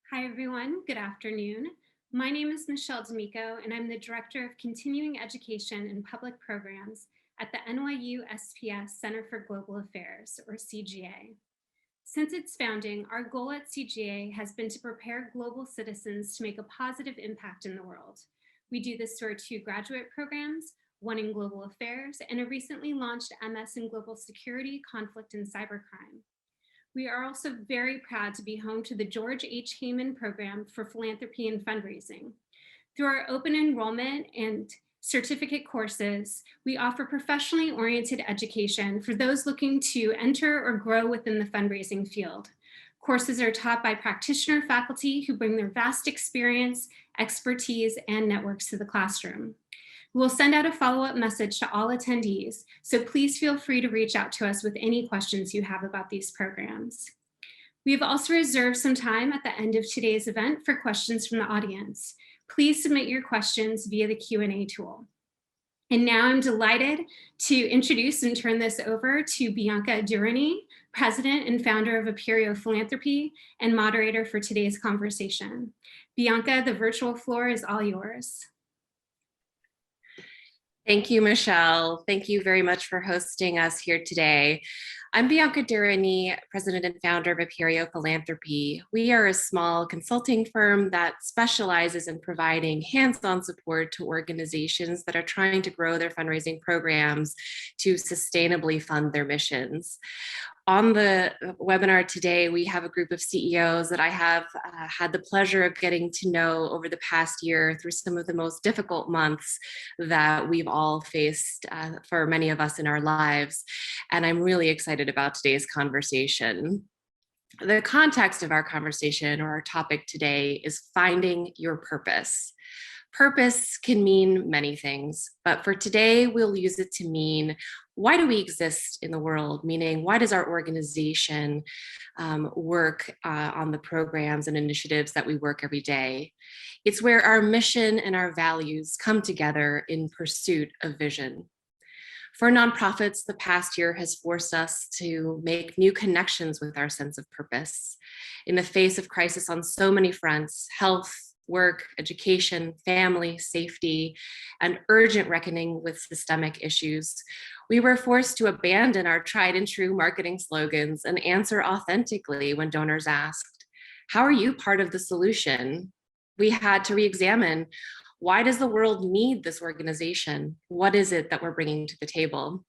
Hi, everyone. Good afternoon. My name is Michele D'Amico, and I'm the Director of Continuing Education and Public Programs at the NYUSPS Center for Global Affairs, or CGA. Since its founding, our goal at CGA has been to prepare global citizens to make a positive impact in the world. We do this through our 2 graduate programs, one in global affairs, and a recently launched MS in global security, conflict, and cybercrime. We are also very proud to be home to the George H. Heyman program for philanthropy and fundraising. Through our open enrollment and certificate courses, we offer professionally oriented education for those looking to enter or grow within the fundraising field. Courses are taught by practitioner faculty who bring their vast experience, expertise, and networks to the classroom. We'll send out a follow-up message to all attendees, so please feel free to reach out to us with any questions you have about these programs. We have also reserved some time at the end of today's event for questions from the audience. Please submit your questions via the Q&A tool. And now I'm delighted to introduce and turn this over to Bianca Derouene, President and founder of Aperio Philanthropy and moderator for today's conversation. Bianca, the virtual floor is all yours. Thank you, Michele. Thank you very much for hosting us here today. I'm Bianca Derouene, President and founder of Aperio Philanthropy. We are a small consulting firm that specializes in providing hands-on support to organizations that are trying to grow their fundraising programs to sustainably fund their missions. On the webinar today, we have a group of CEOs that I have had the pleasure of getting to know over the past year through some of the most difficult months that we've all faced for many of us in our lives. And I'm really excited about today's conversation. The context of our conversation or our topic today is finding your purpose. Purpose can mean many things, but for today, we'll use it to mean, why do we exist in the world? Meaning, why does our organization work on the programs and initiatives that we work every day? It's where our mission and our values come together in pursuit of vision. For nonprofits, the past year has forced us to make new connections with our sense of purpose. In the face of crisis on so many fronts, health, work, education, family, safety, and urgent reckoning with systemic issues, we were forced to abandon our tried and true marketing slogans and answer authentically when donors asked, "How are you part of the solution?" We had to re-examine, why does the world need this organization? What is it that we're bringing to the table?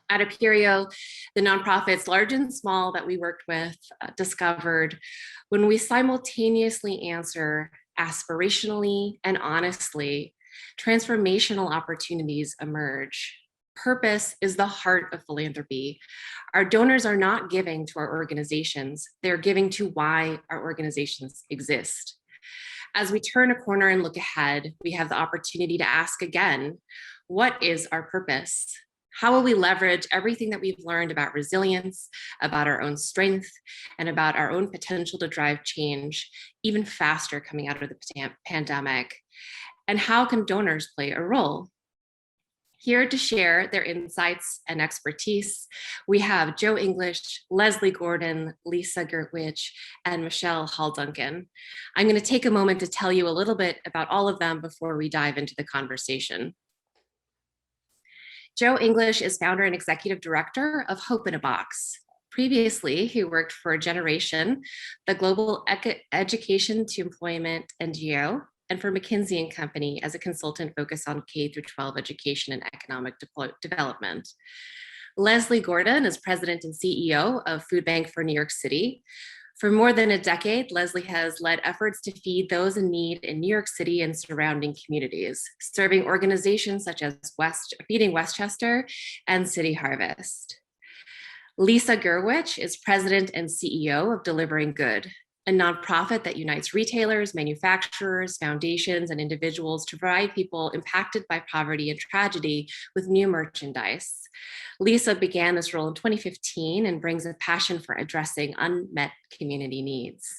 At Aperio, the nonprofits, large and small, that we worked with discovered when we simultaneously answer aspirationally and honestly, transformational opportunities emerge. Purpose is the heart of philanthropy. Our donors are not giving to our organizations, they're giving to why our organizations exist. As we turn a corner and look ahead, we have the opportunity to ask again, what is our purpose? How will we leverage everything that we've learned about resilience, about our own strength, and about our own potential to drive change even faster coming out of the pandemic? And how can donors play a role? Here to share their insights and expertise, we have Joe English, Leslie Gordon, Lisa Gurwitch, and Michele Hall-Duncan. I'm going to take a moment to tell you a little bit about all of them before we dive into the conversation. Joe English is founder and executive director of Hope in a Box. Previously, he worked for Generation, the global education to employment NGO, and for McKinsey & Company as a consultant focused on K-12 education and economic development. Leslie Gordon is president and CEO of Food Bank for New York City. For more than a decade, Leslie has led efforts to feed those in need in New York City and surrounding communities, serving organizations such as Feeding Westchester and City Harvest. Lisa Gurwitch is president and CEO of Delivering Good, a nonprofit that unites retailers, manufacturers, foundations, and individuals to provide people impacted by poverty and tragedy with new merchandise. Lisa began this role in 2015 and brings a passion for addressing unmet community needs.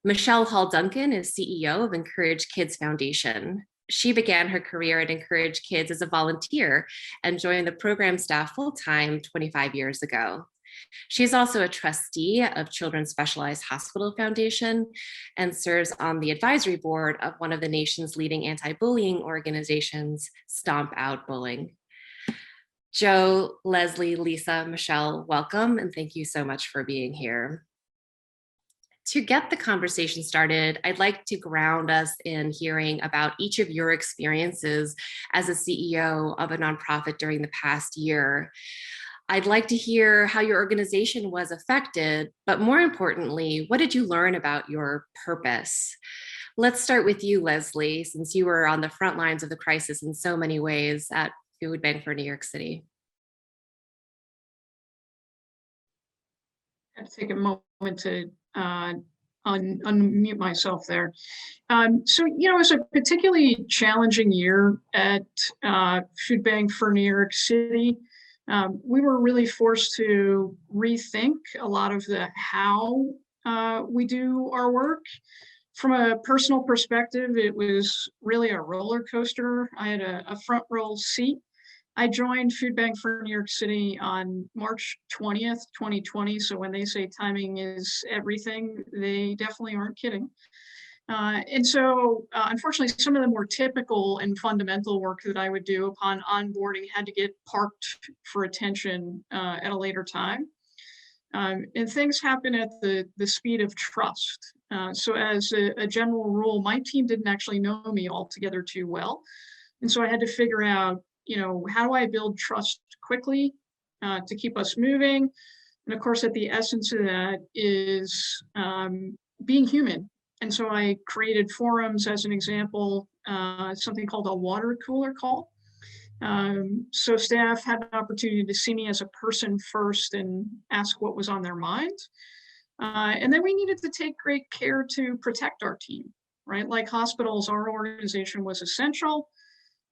Michele Hall-Duncan is CEO of Encourage Kids Foundation. She began her career at Encourage Kids as a volunteer and joined the program staff full-time 25 years ago. She is also a trustee of Children's Specialized Hospital Foundation and serves on the advisory board of one of the nation's leading anti-bullying organizations, Stomp Out Bullying. Joe, Leslie, Lisa, Michele, welcome, and thank you so much for being here. To get the conversation started, I'd like to ground us in hearing about each of your experiences as a CEO of a nonprofit during the past year. I'd like to hear how your organization was affected, but more importantly, what did you learn about your purpose? Let's start with you, Leslie, since you were on the front lines of the crisis in so many ways at Food Bank for New York City. I have to take a moment to unmute myself there. So, it was a particularly challenging year at Food Bank for New York City. We were really forced to rethink a lot of the how we do our work. From a personal perspective, it was really a roller coaster. I had a front row seat. I joined Food Bank for New York City on March 20th, 2020. So when they say timing is everything, they definitely aren't kidding. And so, unfortunately, some of the more typical and fundamental work that I would do upon onboarding had to get parked for attention at a later time. And things happen at the speed of trust. So as a general rule, my team didn't actually know me altogether too well. And so I had to figure out, how do I build trust quickly to keep us moving? And of course, at the essence of that is being human. And so I created forums as an example, something called a water cooler call. So staff had an opportunity to see me as a person first and ask what was on their mind. And then we needed to take great care to protect our team, right? Like hospitals, our organization was essential.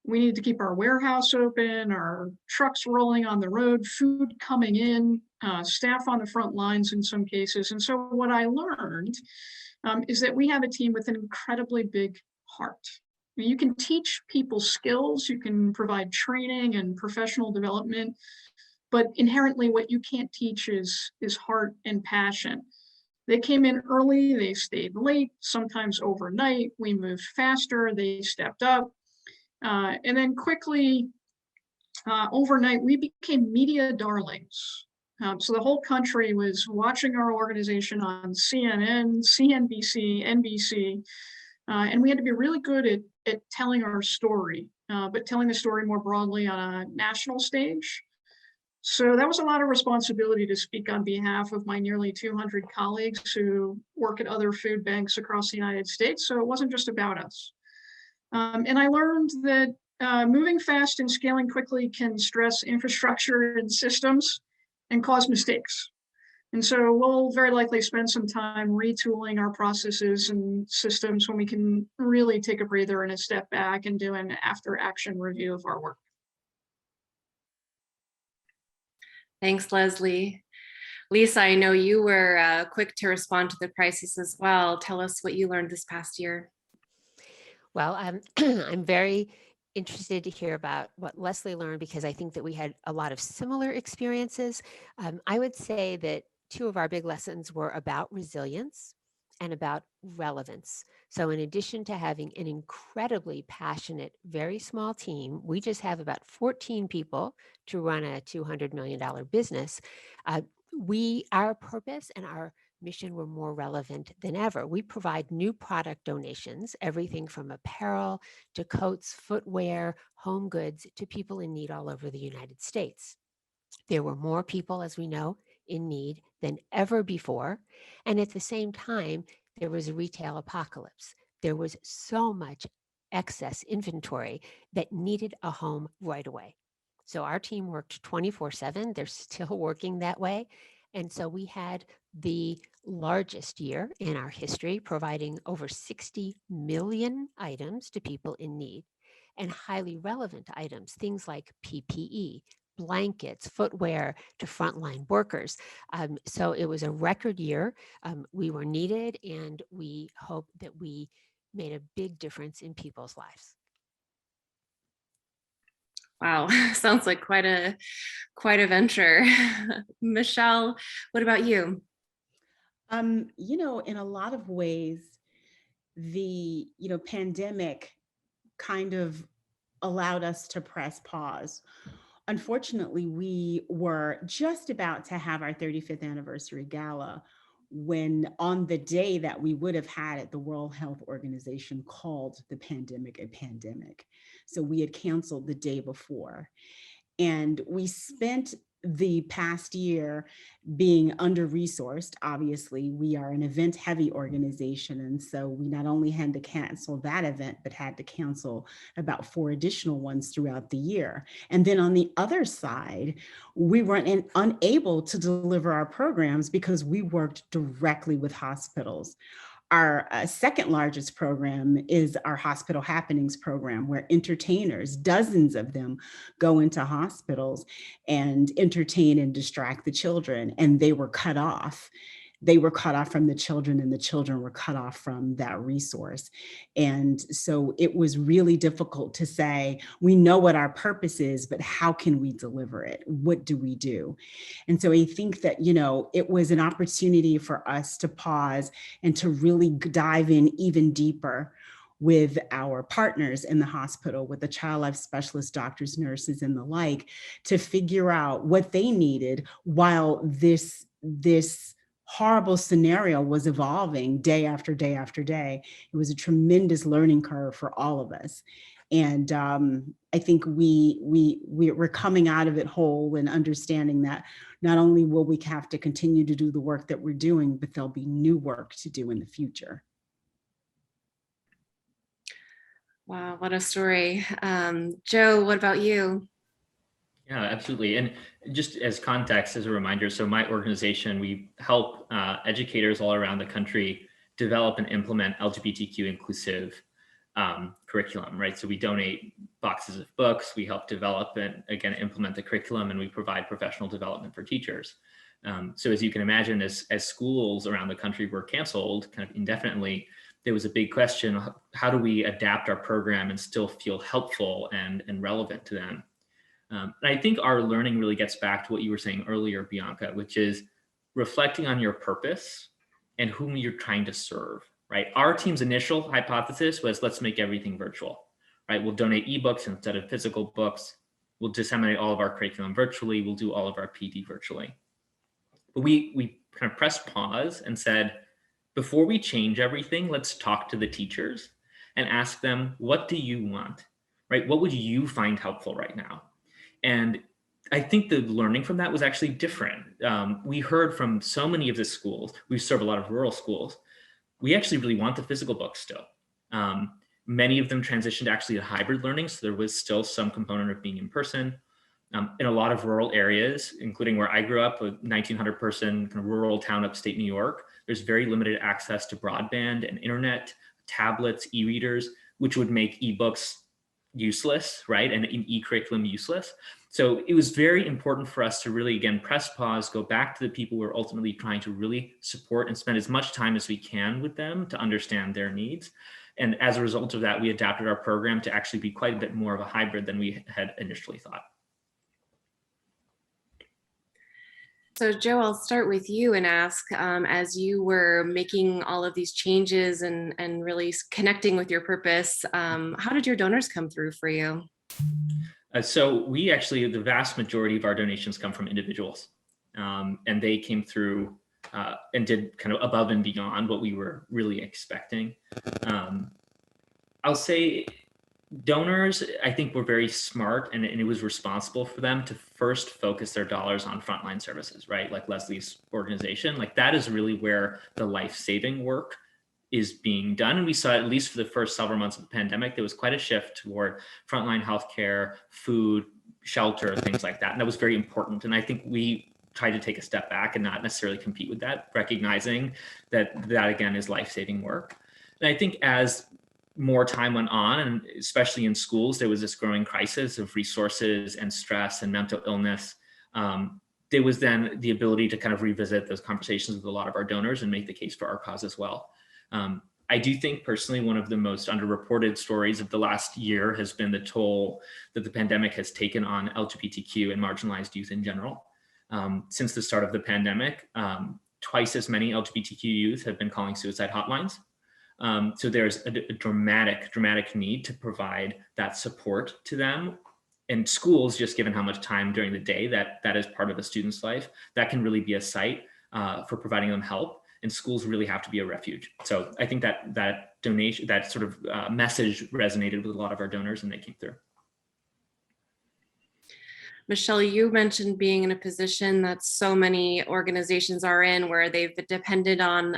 We needed to keep our warehouse open, our trucks rolling on the road, food coming in, staff on the front lines in some cases. And so what I learned is that we have a team with an incredibly big heart. I mean, you can teach people skills, you can provide training and professional development, but inherently what you can't teach is heart and passion. They came in early, they stayed late, sometimes overnight. We moved faster, they stepped up. And then quickly, overnight, we became media darlings. So the whole country was watching our organization on CNN, CNBC, NBC, and we had to be really good at telling our story, but telling the story more broadly on a national stage. So that was a lot of responsibility to speak on behalf of my nearly 200 colleagues who work at other food banks across the United States. So it wasn't just about us. And I learned that moving fast and scaling quickly can stress infrastructure and systems and cause mistakes. And so we'll very likely spend some time retooling our processes and systems when we can really take a breather and a step back and do an after-action review of our work. Thanks, Leslie. Lisa, I know you were quick to respond to the crisis as well. Tell us what you learned this past year. Well, I'm very interested to hear about what Leslie learned because I think that we had a lot of similar experiences. I would say that two of our big lessons were about resilience and about relevance. So in addition to having an incredibly passionate, very small team, we just have about 14 people to run a $200 million business. Our purpose and our mission were more relevant than ever. We provide new product donations, everything from apparel to coats, footwear, home goods to people in need all over the United States. There were more people, as we know, in need than ever before. And at the same time, there was a retail apocalypse. There was so much excess inventory that needed a home right away. So our team worked 24/7. They're still working that way. And so we had the largest year in our history, providing over 60 million items to people in need and highly relevant items, things like PPE, blankets, footwear to frontline workers. So it was a record year. We were needed, and we hope that we made a big difference in people's lives. Wow, sounds like quite a venture. Michele, what about you? In a lot of ways, the pandemic kind of allowed us to press pause. Unfortunately, we were just about to have our 35th anniversary gala when, on the day that we would have had it, the World Health Organization called the pandemic a pandemic. So we had canceled the day before. And we spent the past year being under-resourced. Obviously, we are an event-heavy organization. And so we not only had to cancel that event, but had to cancel about 4 additional ones throughout the year. And then on the other side, we weren't unable to deliver our programs because we worked directly with hospitals. Our second largest program is our Hospital Happenings program, where entertainers, dozens of them, go into hospitals and entertain and distract the children. And they were cut off. They were cut off from the children, and the children were cut off from that resource. And so it was really difficult to say, we know what our purpose is, but how can we deliver it? What do we do? And so I think that, it was an opportunity for us to pause and to really dive in even deeper with our partners in the hospital, with the child life specialists, doctors, nurses, and the like, to figure out what they needed while this horrible scenario was evolving day after day after day. It was a tremendous learning curve for all of us. And I think we're coming out of it whole and understanding that not only will we have to continue to do the work that we're doing, but there'll be new work to do in the future. Wow, what a story. Joe, what about you? Yeah, absolutely. And just as context, as a reminder, so my organization, we help educators all around the country develop and implement LGBTQ inclusive curriculum, right? So we donate boxes of books, we help develop and again, implement the curriculum, and we provide professional development for teachers. So as you can imagine, as schools around the country were canceled kind of indefinitely, there was a big question, how do we adapt our program and still feel helpful and relevant to them? And I think our learning really gets back to what you were saying earlier, Bianca, which is reflecting on your purpose and whom you're trying to serve, right? Our team's initial hypothesis was, let's make everything virtual, right? We'll donate ebooks instead of physical books. We'll disseminate all of our curriculum virtually. We'll do all of our PD virtually. But we kind of pressed pause and said, before we change everything, let's talk to the teachers and ask them, what do you want, right? What would you find helpful right now? And I think the learning from that was actually different. We heard from so many of the schools, we serve a lot of rural schools, we actually really want the physical books still. Many of them transitioned actually to hybrid learning, so there was still some component of being in person. In a lot of rural areas, including where I grew up, a 1,900 person kind of rural town upstate New York, there's very limited access to broadband and internet, tablets, e-readers, which would make ebooks useless, right? And e-curriculum useless. So it was very important for us to really, again, press pause, go back to the people we're ultimately trying to really support and spend as much time as we can with them to understand their needs. And as a result of that, we adapted our program to actually be quite a bit more of a hybrid than we had initially thought. So Joe, I'll start with you and ask, as you were making all of these changes and really connecting with your purpose, how did your donors come through for you? So we actually, the vast majority of our donations come from individuals, and they came through and did kind of above and beyond what we were really expecting. I'll say donors, I think, were very smart, and it was responsible for them to first focus their dollars on frontline services, right? Like Leslie's organization, like that is really where the life-saving work is being done. And we saw, at least for the first several months of the pandemic, there was quite a shift toward frontline healthcare, food, shelter, things like that. And that was very important. And I think we tried to take a step back and not necessarily compete with that, recognizing that again is life-saving work. And I think as more time went on, and especially in schools, there was this growing crisis of resources and stress and mental illness. There was then the ability to kind of revisit those conversations with a lot of our donors and make the case for our cause as well. I do think personally one of the most underreported stories of the last year has been the toll that the pandemic has taken on LGBTQ and marginalized youth in general. Since the start of the pandemic, twice as many LGBTQ youth have been calling suicide hotlines. So there's a dramatic need to provide that support to them. And schools, just given how much time during the day that is part of a student's life, that can really be a site for providing them help. And schools really have to be a refuge. So I think that donation, that sort of message resonated with a lot of our donors, and they came through. Michele, you mentioned being in a position that so many organizations are in where they've depended on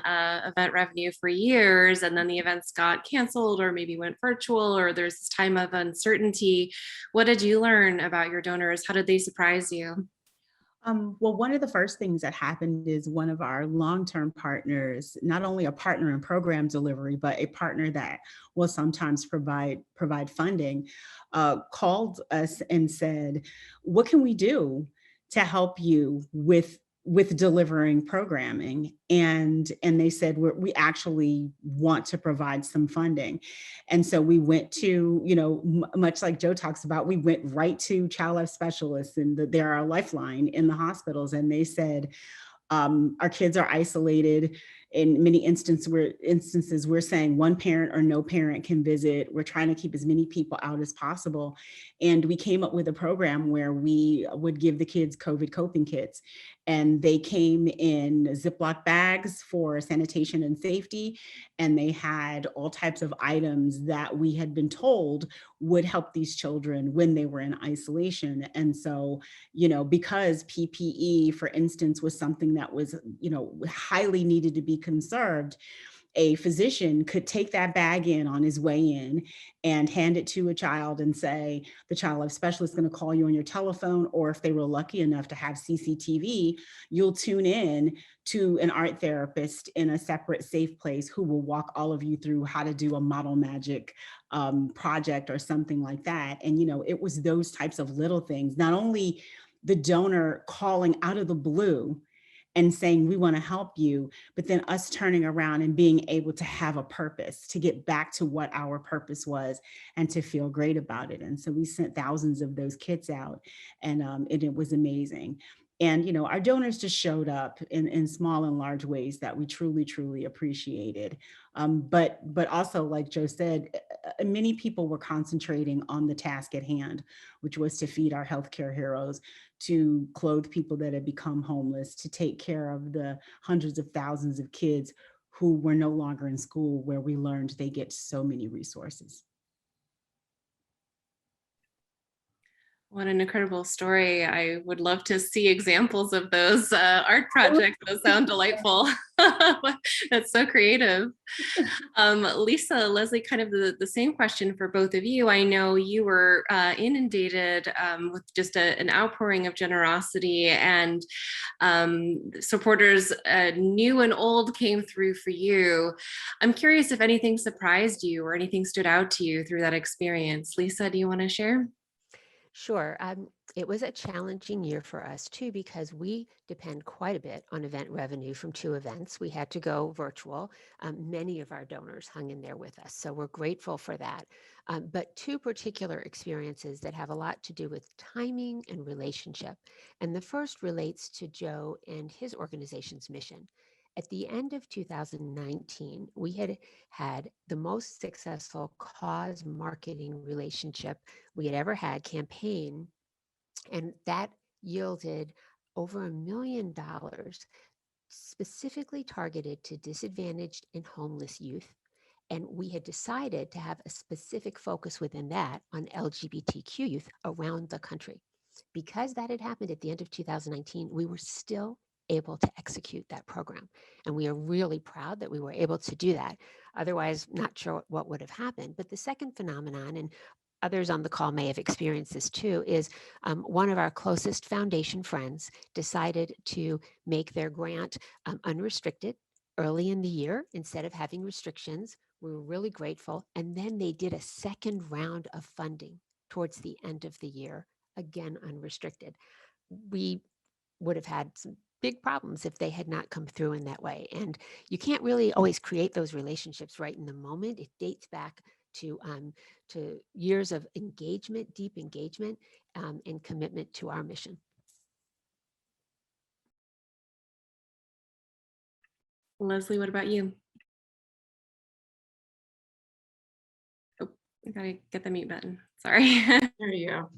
event revenue for years, and then the events got canceled or maybe went virtual, or there's this time of uncertainty. What did you learn about your donors? How did they surprise you? Well, one of the first things that happened is one of our long-term partners, not only a partner in program delivery, but a partner that will sometimes provide funding, called us and said, "What can we do to help you with delivering programming?" And they said, "We actually want to provide some funding." And so we went to, much like Joe talks about, we went right to child life specialists, and they're our lifeline in the hospitals. And they said, our kids are isolated. In many instances, we're saying one parent or no parent can visit. We're trying to keep as many people out as possible. And we came up with a program where we would give the kids COVID coping kits. And they came in Ziploc bags for sanitation and safety. And they had all types of items that we had been told would help these children when they were in isolation. And so, because PPE, for instance, was something that was, highly needed to be conserved, a physician could take that bag in on his way in and hand it to a child and say, the child life specialist is going to call you on your telephone, or if they were lucky enough to have CCTV, you'll tune in to an art therapist in a separate safe place who will walk all of you through how to do a model magic project or something like that. And, it was those types of little things, not only the donor calling out of the blue and saying, we want to help you, but then us turning around and being able to have a purpose, to get back to what our purpose was and to feel great about it. And so we sent thousands of those kits out, and it was amazing. And, our donors just showed up in small and large ways that we truly, truly appreciated. But also, like Joe said, many people were concentrating on the task at hand, which was to feed our healthcare heroes, to clothe people that had become homeless, to take care of the hundreds of thousands of kids who were no longer in school, where we learned they get so many resources. What an incredible story. I would love to see examples of those art projects. Those sound delightful. That's so creative. Lisa, Leslie, kind of the same question for both of you. I know you were inundated with just an outpouring of generosity, and supporters new and old came through for you. I'm curious if anything surprised you or anything stood out to you through that experience. Lisa, do you want to share? Sure. It was a challenging year for us too, because we depend quite a bit on event revenue from 2 events. We had to go virtual. Many of our donors hung in there with us, so we're grateful for that. But 2 particular experiences that have a lot to do with timing and relationship. And the first relates to Joe and his organization's mission. At the end of 2019, we had the most successful cause marketing relationship we had ever had, campaign, and that yielded over $1 million specifically targeted to disadvantaged and homeless youth. And we had decided to have a specific focus within that on LGBTQ youth around the country. Because that had happened at the end of 2019, we were still able to execute that program. And we are really proud that we were able to do that. Otherwise, not sure what would have happened. But the second phenomenon, and others on the call may have experienced this too, is one of our closest foundation friends decided to make their grant unrestricted early in the year instead of having restrictions. We were really grateful. And then they did a second round of funding towards the end of the year, again unrestricted. We would have had some big problems if they had not come through in that way. And you can't really always create those relationships right in the moment. It dates back to years of engagement, deep engagement, and commitment to our mission. Leslie, what about you? Oh, I gotta get the mute button. Sorry. There you go.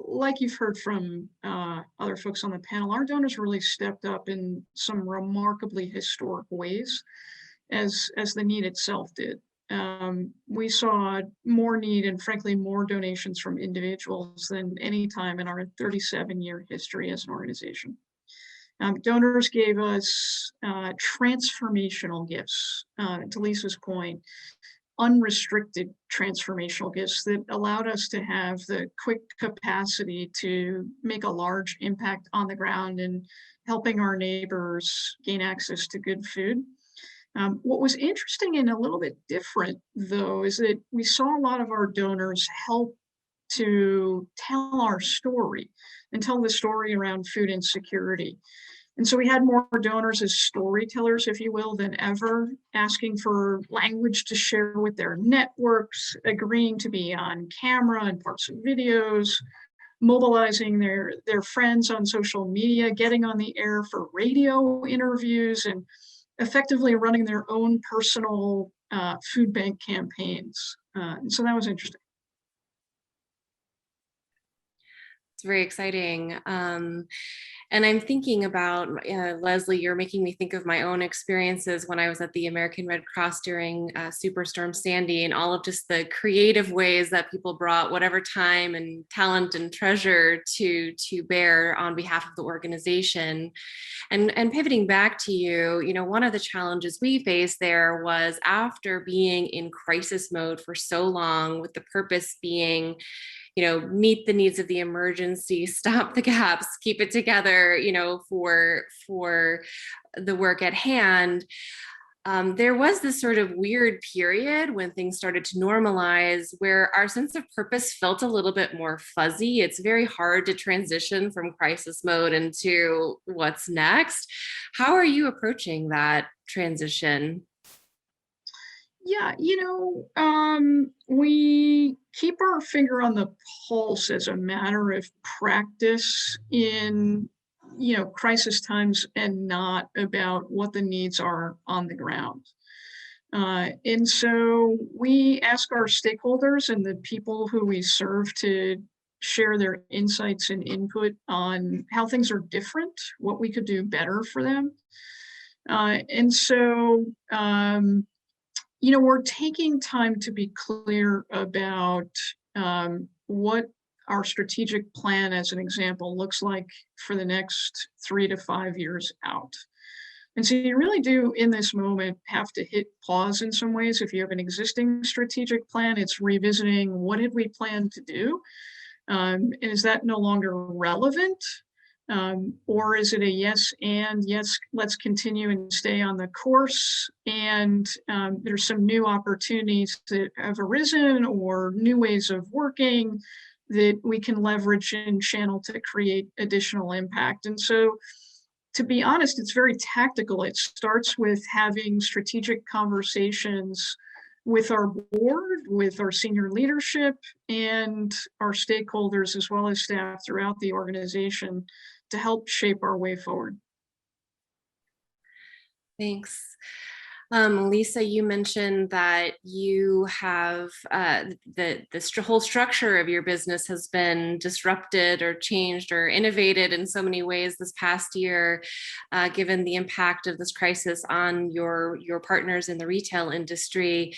Like you've heard from other folks on the panel, our donors really stepped up in some remarkably historic ways as the need itself did. We saw more need and frankly more donations from individuals than any time in our 37-year history as an organization. Donors gave us transformational gifts, to Lisa's point, unrestricted transformational gifts that allowed us to have the quick capacity to make a large impact on the ground and helping our neighbors gain access to good food. What was interesting and a little bit different, though, is that we saw a lot of our donors help to tell our story and tell the story around food insecurity. And so we had more donors as storytellers, if you will, than ever, asking for language to share with their networks, agreeing to be on camera and parts of videos, mobilizing their friends on social media, getting on the air for radio interviews, and effectively running their own personal food bank campaigns. And so that was interesting. It's very exciting. And I'm thinking about, Leslie, you're making me think of my own experiences when I was at the American Red Cross during Superstorm Sandy, and all of just the creative ways that people brought whatever time and talent and treasure to bear on behalf of the organization. And pivoting back to you, one of the challenges we faced there was, after being in crisis mode for so long, with the purpose being, meet the needs of the emergency, stop the gaps, keep it together, for the work at hand. There was this sort of weird period when things started to normalize, where our sense of purpose felt a little bit more fuzzy. It's very hard to transition from crisis mode into what's next. How are you approaching that transition? Yeah, we keep our finger on the pulse as a matter of practice in, crisis times, and not about what the needs are on the ground. And so we ask our stakeholders and the people who we serve to share their insights and input on how things are different, what we could do better for them. And so, we're taking time to be clear about what our strategic plan, as an example, looks like for the next 3 to 5 years out. And so you really do, in this moment, have to hit pause in some ways. If you have an existing strategic plan, it's revisiting, what did we plan to do? And is that no longer relevant? Or is it a yes, let's continue and stay on the course, and there's some new opportunities that have arisen or new ways of working that we can leverage and channel to create additional impact. And so, to be honest, it's very tactical. It starts with having strategic conversations with our board, with our senior leadership, and our stakeholders, as well as staff throughout the organization, to help shape our way forward. Thanks. Lisa, you mentioned that you have the whole structure of your business has been disrupted or changed or innovated in so many ways this past year, given the impact of this crisis on your partners in the retail industry.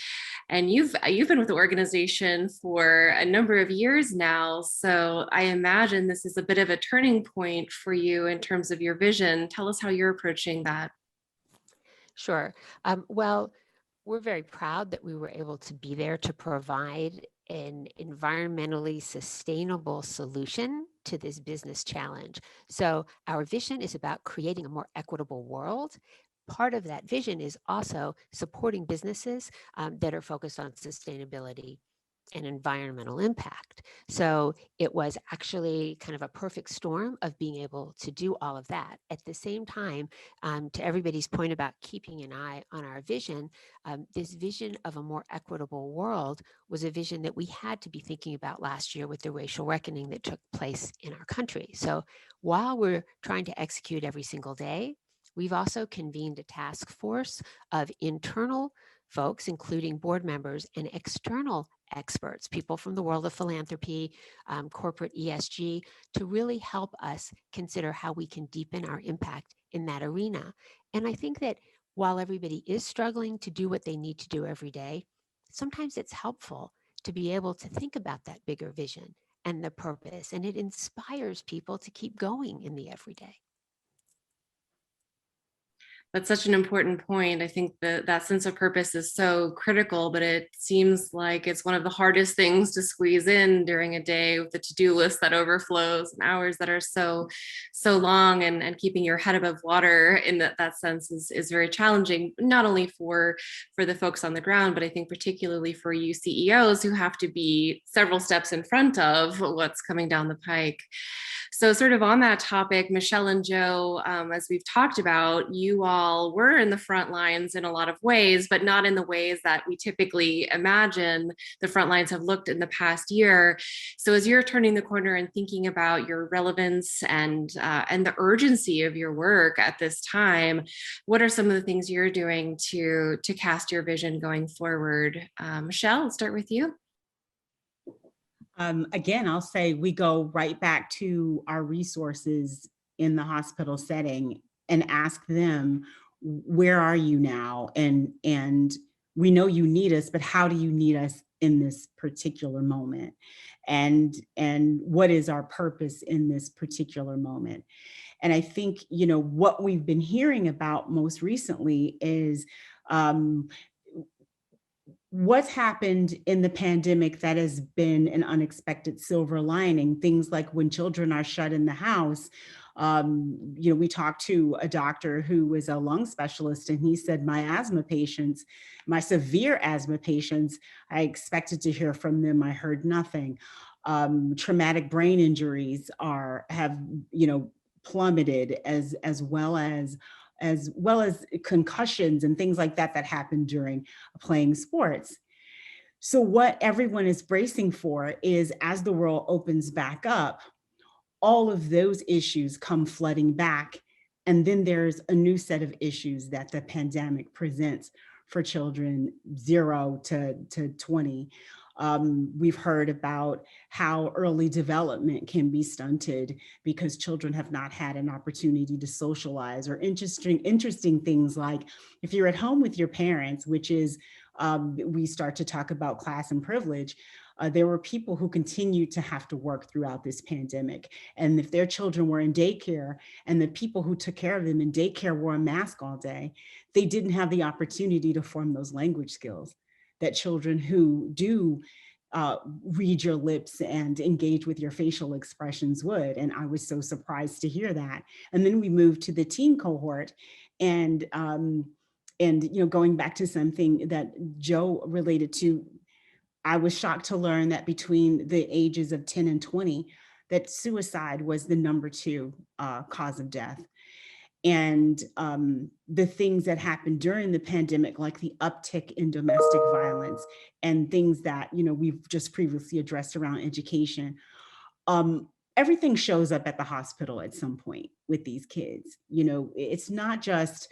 And you've been with the organization for a number of years now, so I imagine this is a bit of a turning point for you in terms of your vision. Tell us how you're approaching that. Sure. Well, we're very proud that we were able to be there to provide an environmentally sustainable solution to this business challenge. So our vision is about creating a more equitable world. Part of that vision is also supporting businesses that are focused on sustainability. and environmental impact. So it was actually kind of a perfect storm of being able to do all of that. At the same time, to everybody's point about keeping an eye on our vision, this vision of a more equitable world was a vision that we had to be thinking about last year with the racial reckoning that took place in our country. So while we're trying to execute every single day, we've also convened a task force of internal folks, including board members, and external experts, people from the world of philanthropy, corporate ESG, to really help us consider how we can deepen our impact in that arena. And I think that while everybody is struggling to do what they need to do every day, sometimes it's helpful to be able to think about that bigger vision and the purpose, and it inspires people to keep going in the everyday. That's such an important point. I think that sense of purpose is so critical, but it seems like it's one of the hardest things to squeeze in during a day with the to-do list that overflows and hours that are so long, and keeping your head above water in that sense is very challenging, not only for the folks on the ground, but I think particularly for you CEOs who have to be several steps in front of what's coming down the pike. So sort of on that topic, Michele and Joe, as we've talked about, you all were in the front lines in a lot of ways, but not in the ways that we typically imagine the front lines have looked in the past year. So as you're turning the corner and thinking about your relevance and the urgency of your work at this time, what are some of the things you're doing to cast your vision going forward? Michele, I'll start with you. Again, I'll say we go right back to our resources in the hospital setting and ask them, where are you now? And we know you need us, but how do you need us in this particular moment? And what is our purpose in this particular moment? And I think, what we've been hearing about most recently is what's happened in the pandemic that has been an unexpected silver lining. Things like when children are shut in the house. We talked to a doctor who was a lung specialist, and he said, my severe asthma patients, I expected to hear from them. I heard nothing. Traumatic brain injuries have plummeted, as well as concussions and things like that happen during playing sports. So what everyone is bracing for is, as the world opens back up, all of those issues come flooding back. And then there's a new set of issues that the pandemic presents for children 0 to 20. We've heard about how early development can be stunted because children have not had an opportunity to socialize, or interesting things like, if you're at home with your parents, which is, we start to talk about class and privilege. There were people who continued to have to work throughout this pandemic. And if their children were in daycare and the people who took care of them in daycare wore a mask all day, they didn't have the opportunity to form those language skills that children who do read your lips and engage with your facial expressions would. And I was so surprised to hear that. And then we moved to the teen cohort, and going back to something that Joe related to, I was shocked to learn that between the ages of 10 and 20, that suicide was the number 2 cause of death. And the things that happened during the pandemic, like the uptick in domestic violence and things that, we've just previously addressed around education, everything shows up at the hospital at some point with these kids. It's not just,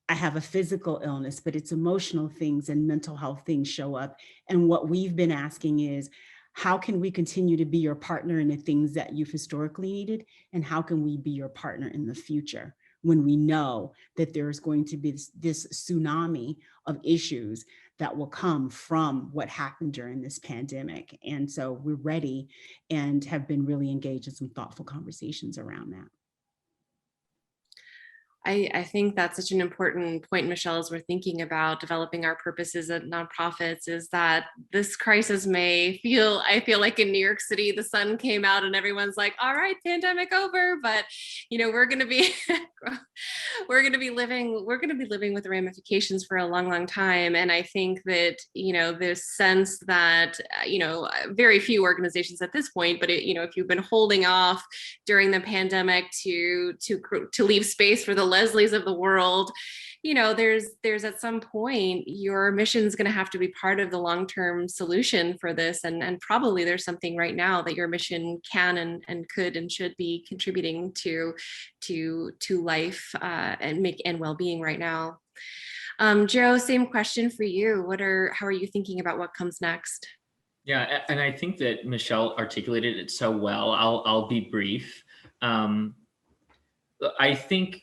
I have a physical illness, but it's emotional things and mental health things show up. And what we've been asking is, how can we continue to be your partner in the things that you've historically needed? And how can we be your partner in the future, when we know that there's going to be this tsunami of issues that will come from what happened during this pandemic? And so we're ready and have been really engaged in some thoughtful conversations around that. I think that's such an important point, Michele, as we're thinking about developing our purposes at nonprofits, is that this crisis I feel like in New York City, the sun came out and everyone's like, all right, pandemic over, but we're going to be, living with the ramifications for a long, long time. And I think that, this sense that, very few organizations at this point, but if you've been holding off during the pandemic to leave space for the Leslies of the world, there's at some point your mission is going to have to be part of the long-term solution for this, and probably there's something right now that your mission can and could and should be contributing to life and well-being right now. Joe, same question for you. How are you thinking about what comes next? Yeah, and I think that Michele articulated it so well. I'll be brief. I think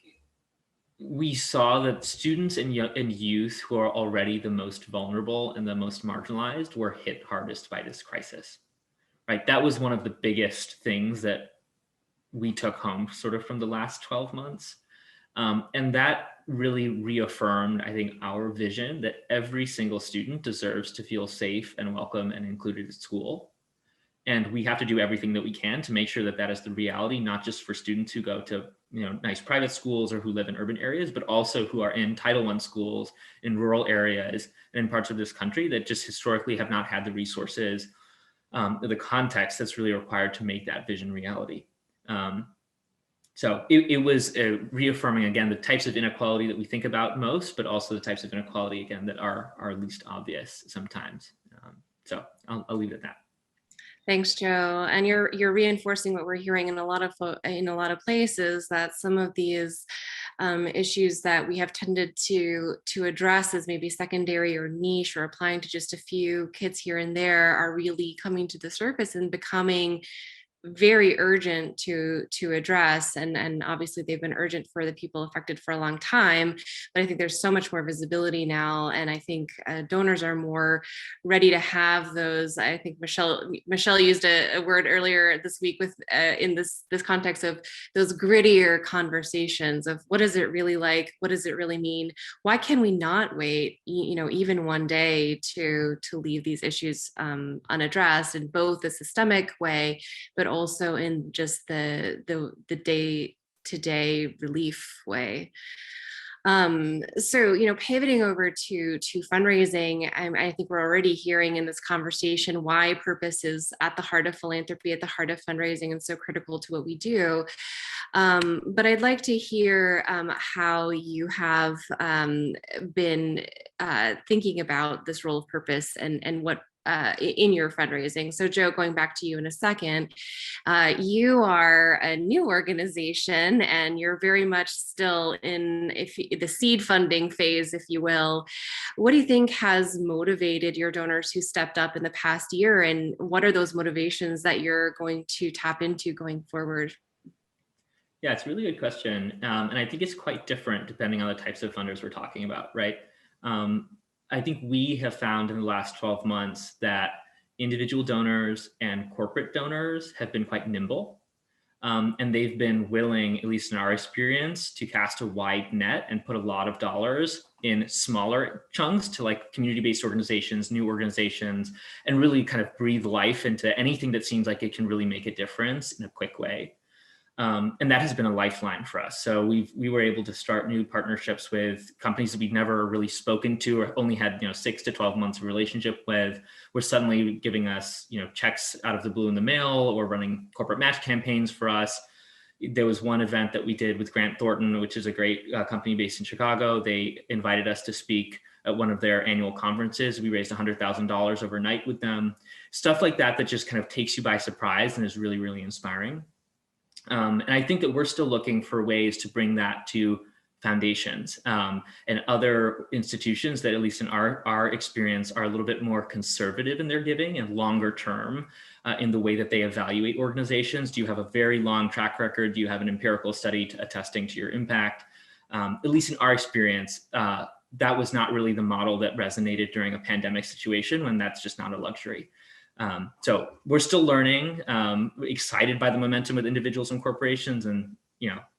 we saw that students and youth who are already the most vulnerable and the most marginalized were hit hardest by this crisis, right? That was one of the biggest things that we took home sort of from the last 12 months. And that really reaffirmed, I think, our vision that every single student deserves to feel safe and welcome and included at school. And we have to do everything that we can to make sure that that is the reality, not just for students who go to nice private schools or who live in urban areas, but also who are in Title I schools in rural areas and in parts of this country that just historically have not had the resources, the context that's really required to make that vision reality. So it was reaffirming, again, the types of inequality that we think about most, but also the types of inequality, again, that are least obvious sometimes. So I'll leave it at that. Thanks, Joe. And you're reinforcing what we're hearing in a lot of places, that some of these issues that we have tended to address as maybe secondary or niche or applying to just a few kids here and there are really coming to the surface and becoming very urgent to address, and obviously they've been urgent for the people affected for a long time, but I think there's so much more visibility now, and I think donors are more ready to have those. I think Michele used a word earlier this week with in this context of those grittier conversations of what is it really like, what does it really mean, why can we not wait even one day to leave these issues unaddressed in both a systemic way, but also in just the day-to-day relief way. So, pivoting over to fundraising, I think we're already hearing in this conversation why purpose is at the heart of philanthropy, at the heart of fundraising, and so critical to what we do. But I'd like to hear how you have been thinking about this role of purpose and what in your fundraising. So Joe, going back to you in a second, you are a new organization and you're very much still in the seed funding phase, if you will. What do you think has motivated your donors who stepped up in the past year, and what are those motivations that you're going to tap into going forward? Yeah, it's a really good question. And I think it's quite different depending on the types of funders we're talking about, right? I think we have found in the last 12 months that individual donors and corporate donors have been quite nimble. And they've been willing, at least in our experience, to cast a wide net and put a lot of dollars in smaller chunks to like community-based organizations, new organizations, and really kind of breathe life into anything that seems like it can really make a difference in a quick way. And that has been a lifeline for us. So we were able to start new partnerships with companies that we'd never really spoken to or only had 6 to 12 months of relationship with. We're suddenly giving us checks out of the blue in the mail, or running corporate match campaigns for us. There was one event that we did with Grant Thornton, which is a great company based in Chicago. They invited us to speak at one of their annual conferences. We raised $100,000 overnight with them. Stuff like that just kind of takes you by surprise and is really, really inspiring. And I think that we're still looking for ways to bring that to foundations and other institutions that, at least in our experience, are a little bit more conservative in their giving and longer term in the way that they evaluate organizations. Do you have a very long track record? Do you have an empirical study attesting to your impact? At least in our experience, that was not really the model that resonated during a pandemic situation, when that's just not a luxury. So we're still learning, excited by the momentum with individuals and corporations, and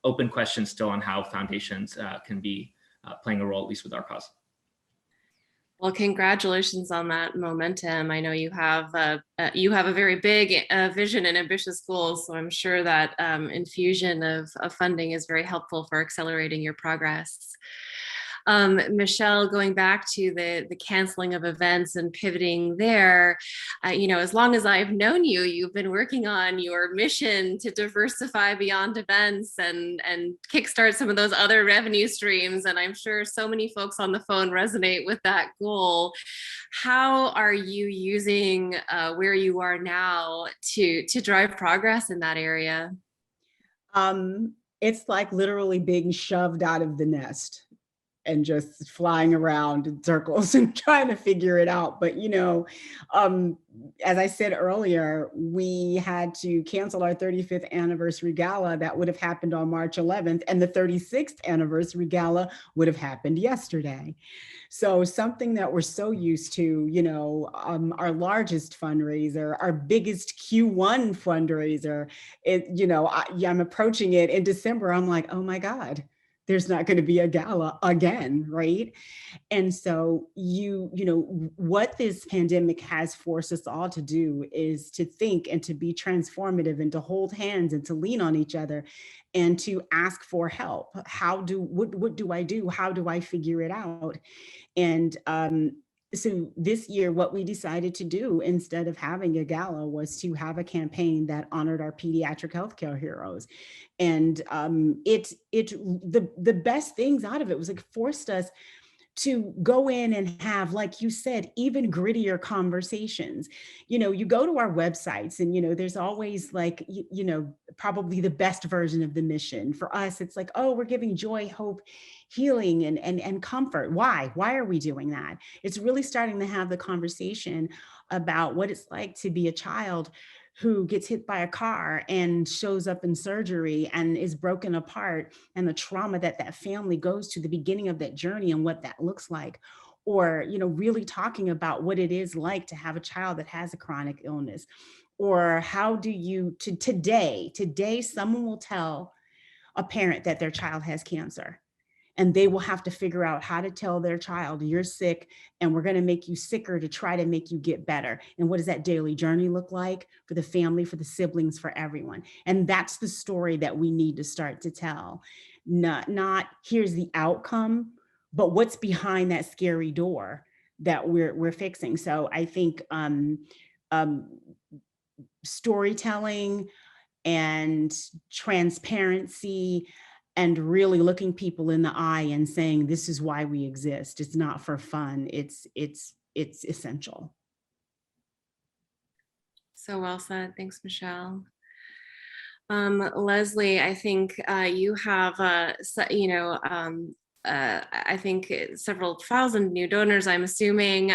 open questions still on how foundations can be playing a role, at least with our cause. Well, congratulations on that momentum. I know you have a very big vision and ambitious goals, so I'm sure that infusion of funding is very helpful for accelerating your progress. Michele, going back to the canceling of events and pivoting there, as long as I've known you, you've been working on your mission to diversify beyond events and kickstart some of those other revenue streams. And I'm sure so many folks on the phone resonate with that goal. How are you using where you are now to drive progress in that area? It's like literally being shoved out of the nest and just flying around in circles and trying to figure it out. But, as I said earlier, we had to cancel our 35th anniversary gala that would have happened on March 11th, and the 36th anniversary gala would have happened yesterday. So something that we're so used to, our largest fundraiser, our biggest Q1 fundraiser, I'm approaching it in December. I'm like, oh my God, there's not going to be a gala again, right? And so what this pandemic has forced us all to do is to think and to be transformative and to hold hands and to lean on each other and to ask for help. What do I do? How do I figure it out? And so this year, what we decided to do instead of having a gala was to have a campaign that honored our pediatric healthcare heroes. And the best things out of it was it forced us to go in and have, like you said, even grittier conversations. You go to our websites and, there's always like, probably the best version of the mission. For us, it's like, oh, we're giving joy, hope, healing, and comfort. Why are we doing that? It's really starting to have the conversation about what it's like to be a child who gets hit by a car and shows up in surgery and is broken apart, and the trauma that family goes to, the beginning of that journey and what that looks like. Or, really talking about what it is like to have a child that has a chronic illness. Or how do you, today, someone will tell a parent that their child has cancer. And they will have to figure out how to tell their child, you're sick and we're going to make you sicker to try to make you get better. And what does that daily journey look like for the family, for the siblings, for everyone? And that's the story that we need to start to tell. Not here's the outcome, but what's behind that scary door that we're fixing. So I think storytelling and transparency and really looking people in the eye and saying, this is why we exist. It's not for fun. It's essential. So well said. Thanks, Michele. Leslie, I think you have, I think several thousand new donors, I'm assuming.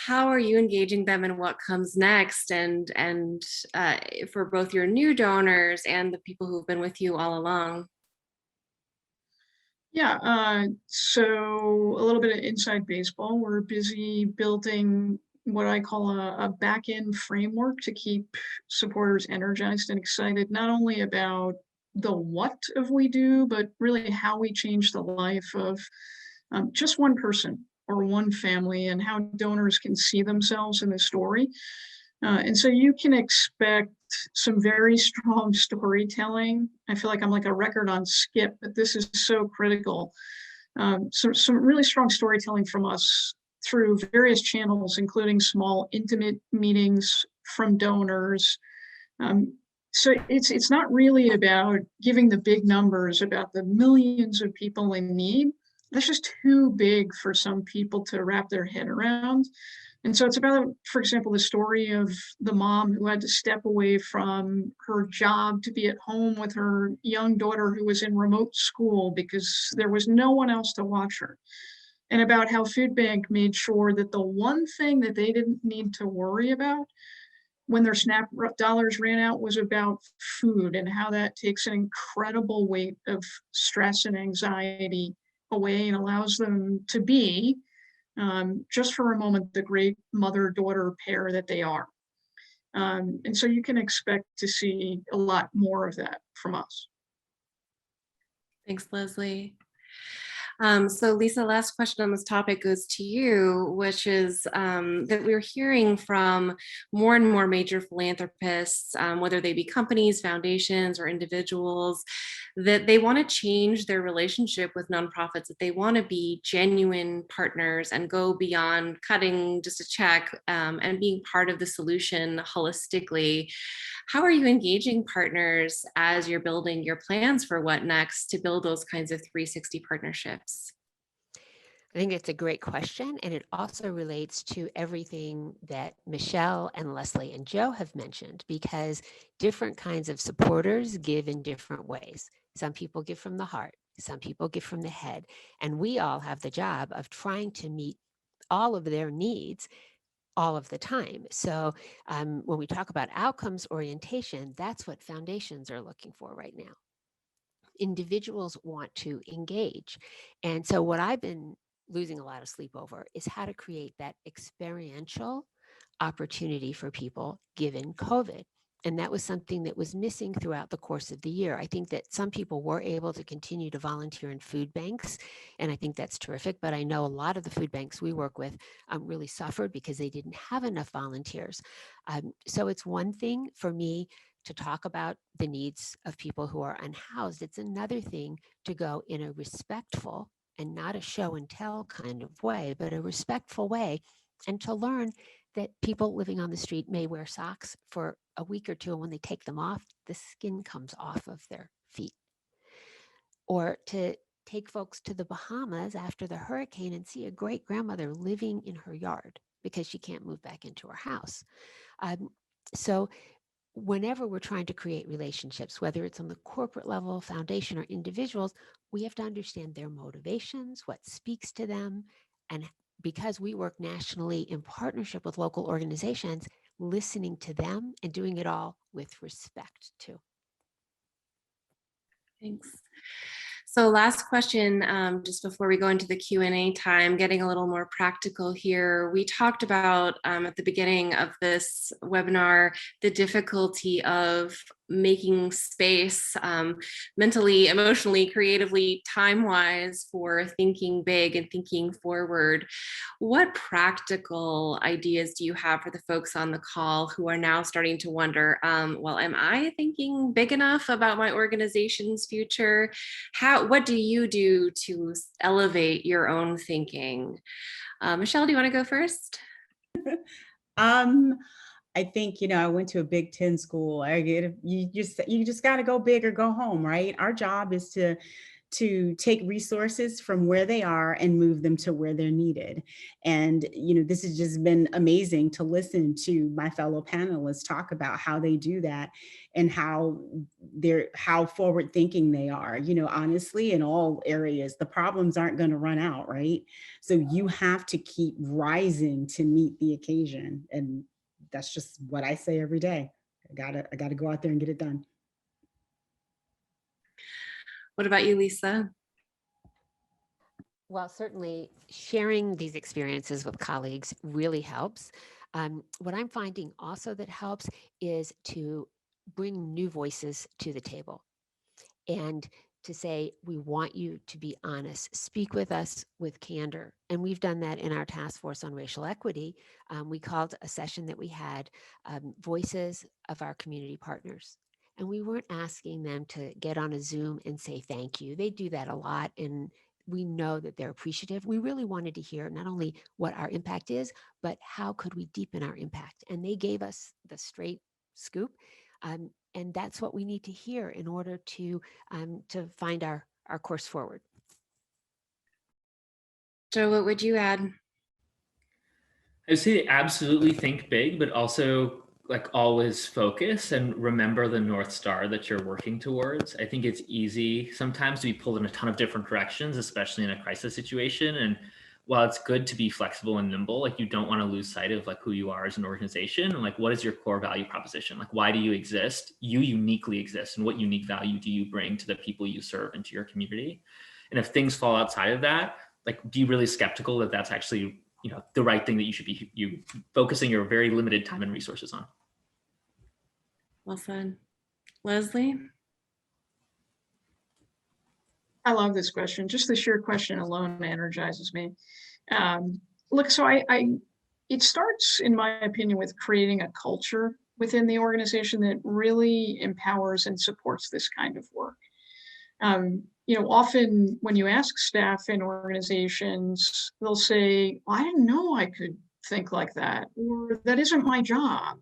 How are you engaging them in what comes next? And for both your new donors and the people who've been with you all along? Yeah, so a little bit of inside baseball. We're busy building what I call a back-end framework to keep supporters energized and excited, not only about the what of we do, but really how we change the life of just one person or one family, and how donors can see themselves in the story. And so you can expect some very strong storytelling. I feel like I'm like a record on skip, but this is so critical. Some really strong storytelling from us through various channels, including small, intimate meetings from donors. So it's not really about giving the big numbers about the millions of people in need. That's just too big for some people to wrap their head around. And so it's about, for example, the story of the mom who had to step away from her job to be at home with her young daughter who was in remote school because there was no one else to watch her. And about how Food Bank made sure that the one thing that they didn't need to worry about when their SNAP dollars ran out was about food, and how that takes an incredible weight of stress and anxiety away and allows them to be, just for a moment, the great mother-daughter pair that they are. And so you can expect to see a lot more of that from us. Thanks, Leslie. So Lisa, last question on this topic goes to you, which is that we're hearing from more and more major philanthropists, whether they be companies, foundations, or individuals, that they want to change their relationship with nonprofits, that they want to be genuine partners and go beyond cutting just a check and being part of the solution holistically. How are you engaging partners as you're building your plans for what next to build those kinds of 360 partnerships? I think it's a great question, and it also relates to everything that Michele and Leslie and Joe have mentioned, because different kinds of supporters give in different ways. Some people give from the heart, some people give from the head, and we all have the job of trying to meet all of their needs all of the time. So when we talk about outcomes orientation, that's what foundations are looking for right now. Individuals want to engage. And so what I've been losing a lot of sleep over is how to create that experiential opportunity for people given COVID. And that was something that was missing throughout the course of the year. I think that some people were able to continue to volunteer in food banks, and I think that's terrific. But I know a lot of the food banks we work with really suffered because they didn't have enough volunteers. So it's one thing for me to talk about the needs of people who are unhoused. It's another thing to go in a respectful and not a show and tell kind of way, but a respectful way, and to learn that people living on the street may wear socks for a week or two, and when they take them off, the skin comes off of their feet. Or to take folks to the Bahamas after the hurricane and see a great grandmother living in her yard because she can't move back into her house. So whenever we're trying to create relationships, whether it's on the corporate level, foundation, or individuals, we have to understand their motivations, what speaks to them, and because we work nationally in partnership with local organizations, listening to them and doing it all with respect too. Thanks. So last question, just before we go into the Q&A time, getting a little more practical here. We talked about at the beginning of this webinar, the difficulty of making space mentally, emotionally, creatively, time-wise for thinking big and thinking forward. What practical ideas do you have for the folks on the call who are now starting to wonder, well, am I thinking big enough about my organization's future? What do you do to elevate your own thinking? Michele, do you want to go first? I think, I went to a Big Ten school. You just got to go big or go home, right? Our job is to take resources from where they are and move them to where they're needed. And, this has just been amazing to listen to my fellow panelists talk about how they do that and how forward thinking they are. Honestly, in all areas, the problems aren't going to run out, right? So you have to keep rising to meet the occasion. And that's just what I say every day. I gotta go out there and get it done. What about you, Lisa? Well, certainly sharing these experiences with colleagues really helps. What I'm finding also that helps is to bring new voices to the table and to say, we want you to be honest, speak with us with candor. And we've done that in our task force on racial equity. We called a session that we had voices of our community partners. And we weren't asking them to get on a Zoom and say thank you. They do that a lot, and we know that they're appreciative. We really wanted to hear not only what our impact is, but how could we deepen our impact? And they gave us the straight scoop. And that's what we need to hear in order to find our course forward. Joe, what would you add? I would say absolutely think big, but also always focus and remember the North Star that you're working towards. I think it's easy sometimes to be pulled in a ton of different directions, especially in a crisis situation. And while it's good to be flexible and nimble, you don't want to lose sight of who you are as an organization and what is your core value proposition? Why do you exist? You uniquely exist, and what unique value do you bring to the people you serve and to your community? And if things fall outside of that, be really skeptical that that's actually the right thing that you should be focusing your very limited time and resources on. Well said. Leslie? I love this question. Just the sheer question alone energizes me. Look, so it starts, in my opinion, with creating a culture within the organization that really empowers and supports this kind of work. Often when you ask staff in organizations, they'll say, well, I didn't know I could think like that, or that isn't my job.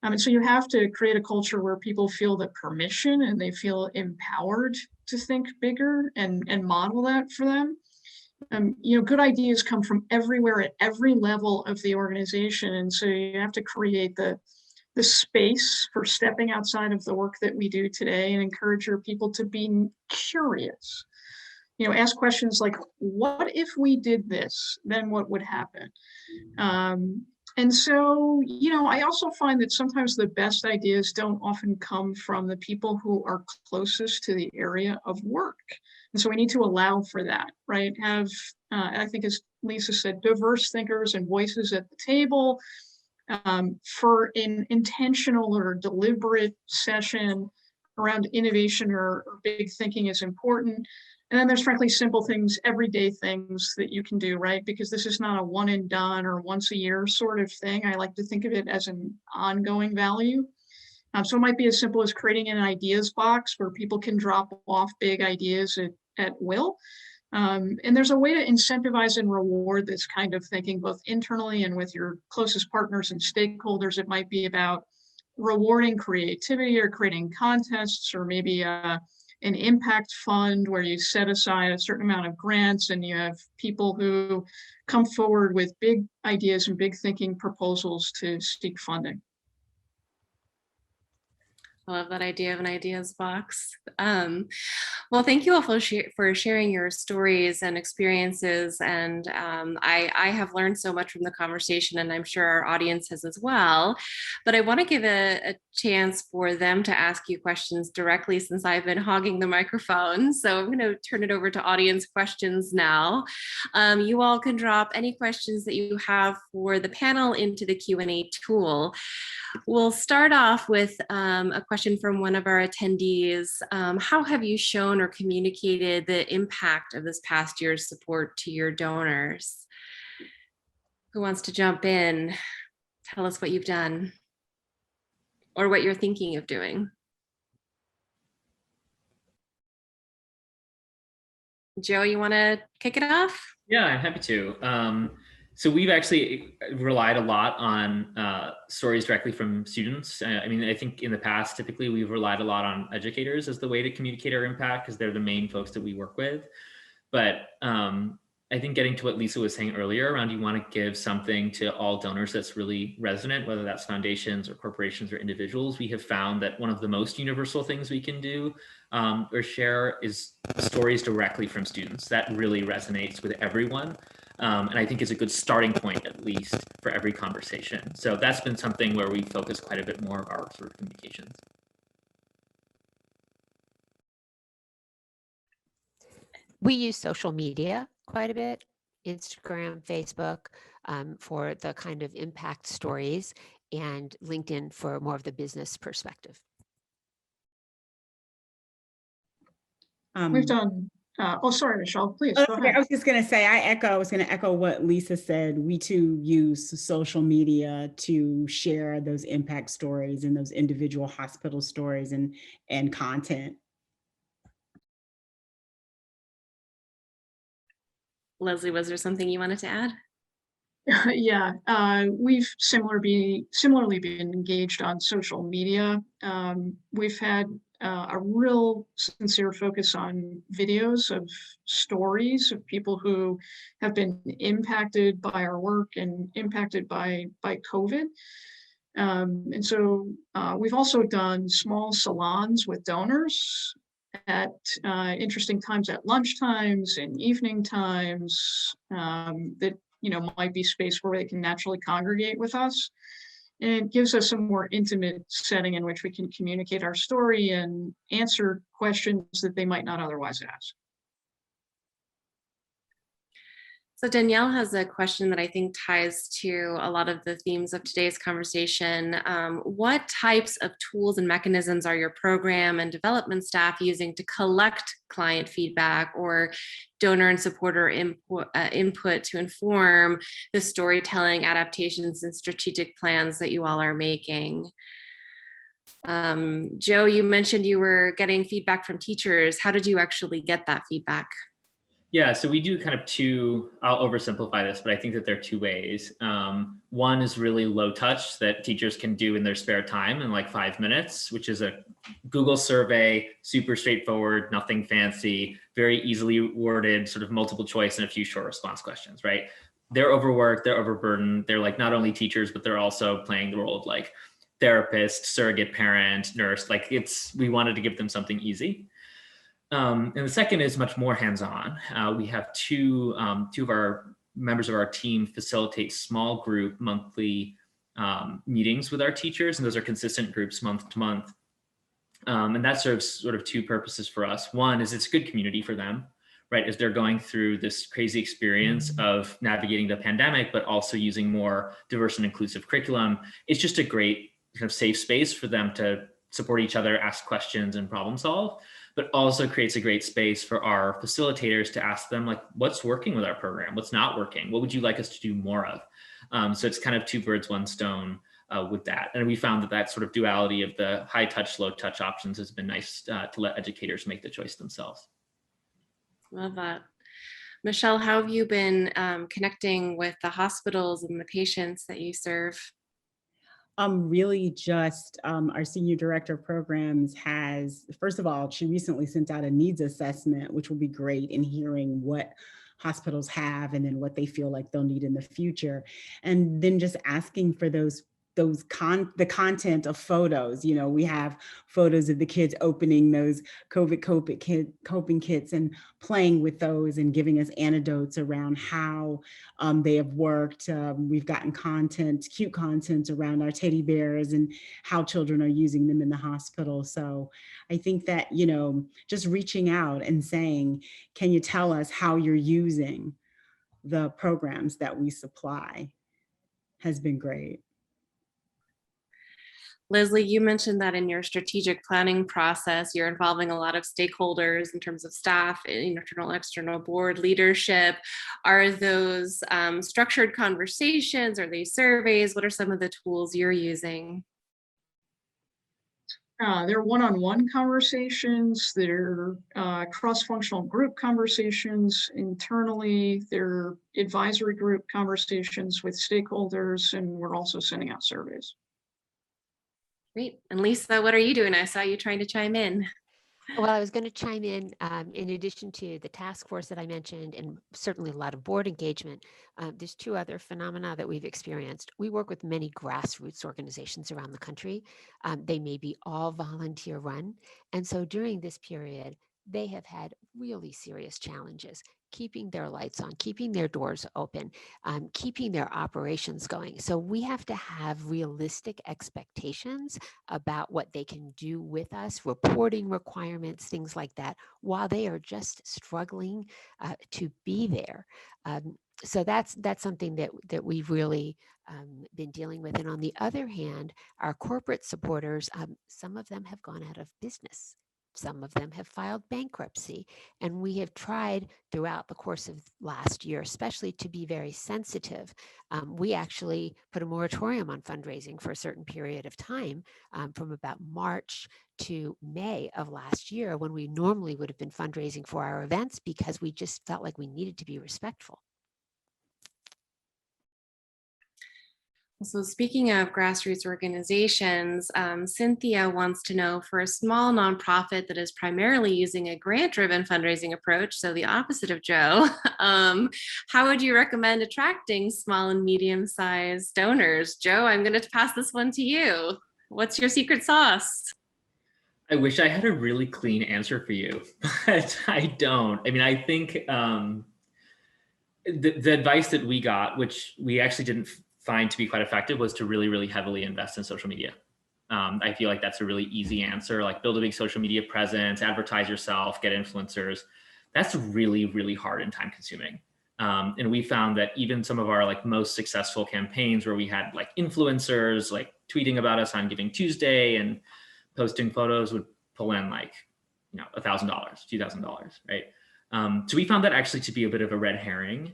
And so you have to create a culture where people feel the permission and they feel empowered to think bigger and model that for them. Good ideas come from everywhere at every level of the organization. And so you have to create the space for stepping outside of the work that we do today and encourage your people to be curious. Ask questions like, what if we did this? Then what would happen? And so, I also find that sometimes the best ideas don't often come from the people who are closest to the area of work. And so we need to allow for that, right? Have, I think as Lisa said, diverse thinkers and voices at the table for an intentional or deliberate session around innovation or big thinking is important. And then there's frankly simple things, everyday things that you can do, right? Because this is not a one and done or once a year sort of thing. I like to think of it as an ongoing value. So it might be as simple as creating an ideas box where people can drop off big ideas at will. And there's a way to incentivize and reward this kind of thinking, both internally and with your closest partners and stakeholders. It might be about rewarding creativity or creating contests, or maybe an impact fund where you set aside a certain amount of grants and you have people who come forward with big ideas and big thinking proposals to seek funding. I love that idea of an ideas box. Well, thank you all for sharing your stories and experiences. And I have learned so much from the conversation, and I'm sure our audience has as well. But I want to give a chance for them to ask you questions directly, since I've been hogging the microphone. So I'm going to turn it over to audience questions now. You all can drop any questions that you have for the panel into the Q&A tool. We'll start off with a question from one of our attendees. How have you shown or communicated the impact of this past year's support to your donors? Who wants to jump in? Tell us what you've done or what you're thinking of doing. Joe, you want to kick it off? Yeah, I'm happy to. So we've actually relied a lot on stories directly from students. I think in the past, typically we've relied a lot on educators as the way to communicate our impact, because they're the main folks that we work with. But I think getting to what Lisa was saying earlier around, you want to give something to all donors that's really resonant, whether that's foundations or corporations or individuals. We have found that one of the most universal things we can do or share is stories directly from students. That really resonates with everyone. And I think it's a good starting point, at least, for every conversation. So that's been something where we focus quite a bit more of our sort of communications. We use social media quite a bit, Instagram, Facebook, for the kind of impact stories, and LinkedIn for more of the business perspective. We've done, oh, sorry, Michele, please go ahead. I was just going to say, I was going to echo what Lisa said. We too use social media to share those impact stories and those individual hospital stories and content. Leslie, was there something you wanted to add? Yeah, we've similarly been engaged on social media. We've had a real sincere focus on videos of stories of people who have been impacted by our work and impacted by COVID. And so we've also done small salons with donors at interesting times, at lunch times and evening times, that might be space where they can naturally congregate with us. And it gives us a more intimate setting in which we can communicate our story and answer questions that they might not otherwise ask. So Danielle has a question that I think ties to a lot of the themes of today's conversation. What types of tools and mechanisms are your program and development staff using to collect client feedback or donor and supporter input to inform the storytelling, adaptations, and strategic plans that you all are making? Joe, you mentioned you were getting feedback from teachers. How did you actually get that feedback? Yeah, so we do kind of two, I'll oversimplify this, but I think that there are two ways. One is really low touch that teachers can do in their spare time in like 5 minutes, which is a Google survey, super straightforward, nothing fancy, very easily worded, sort of multiple choice and a few short response questions, right? They're overworked, they're overburdened. They're like not only teachers, but they're also playing the role of like therapist, surrogate parent, nurse. Like we wanted to give them something easy. And the second is much more hands-on. We have two of our members of our team facilitate small group monthly meetings with our teachers, and those are consistent groups month to month. And that serves sort of two purposes for us. One is it's a good community for them, right? As they're going through this crazy experience of navigating the pandemic, but also using more diverse and inclusive curriculum. It's just a great kind of safe space for them to support each other, ask questions, and problem solve, but also creates a great space for our facilitators to ask them, like, what's working with our program? What's not working? What would you like us to do more of? So it's kind of two birds, one stone with that. And we found that that sort of duality of the high touch, low touch options has been nice to let educators make the choice themselves. Love that. Michele, how have you been connecting with the hospitals and the patients that you serve? Really just our senior director of programs has, first of all, she recently sent out a needs assessment, which will be great in hearing what hospitals have and then what they feel like they'll need in the future. And then just asking for the content of photos. You know, we have photos of the kids opening those COVID coping kits and playing with those and giving us anecdotes around how they have worked. We've gotten cute content around our teddy bears and how children are using them in the hospital. So I think that, you know, just reaching out and saying, can you tell us how you're using the programs that we supply has been great. Leslie, you mentioned that in your strategic planning process, you're involving a lot of stakeholders in terms of staff, internal, external board leadership. Are those structured conversations? Are they surveys? What are some of the tools you're using? They're one-on-one conversations, they're cross-functional group conversations internally, they're advisory group conversations with stakeholders, and we're also sending out surveys. Great. And Lisa, what are you doing? I saw you trying to chime in. Well, I was going to chime in addition to the task force that I mentioned, and certainly a lot of board engagement, there's two other phenomena that we've experienced. We work with many grassroots organizations around the country. They may be all volunteer run. And so during this period, they have had really serious challenges keeping their lights on, keeping their doors open, keeping their operations going. So we have to have realistic expectations about what they can do with us, reporting requirements, things like that, while they are just struggling to be there. So that's something that we've really been dealing with. And on the other hand, our corporate supporters, some of them have gone out of business. Some of them have filed bankruptcy, and we have tried throughout the course of last year, especially to be very sensitive. We actually put a moratorium on fundraising for a certain period of time from about March to May of last year, when we normally would have been fundraising for our events, because we just felt like we needed to be respectful. So speaking of grassroots organizations, Cynthia wants to know, for a small nonprofit that is primarily using a grant-driven fundraising approach, so the opposite of Joe, how would you recommend attracting small and medium-sized donors? Joe, I'm going to pass this one to you. What's your secret sauce? I wish I had a really clean answer for you, but I don't. I mean, I think the advice that we got, which we actually didn't find to be quite effective, was to really, really heavily invest in social media. I feel like that's a really easy answer, like build a big social media presence, advertise yourself, get influencers. That's really, really hard and time consuming. And we found that even some of our like most successful campaigns where we had like influencers like tweeting about us on Giving Tuesday and posting photos would pull in like, you know, $1,000, $2,000, right? So we found that actually to be a bit of a red herring.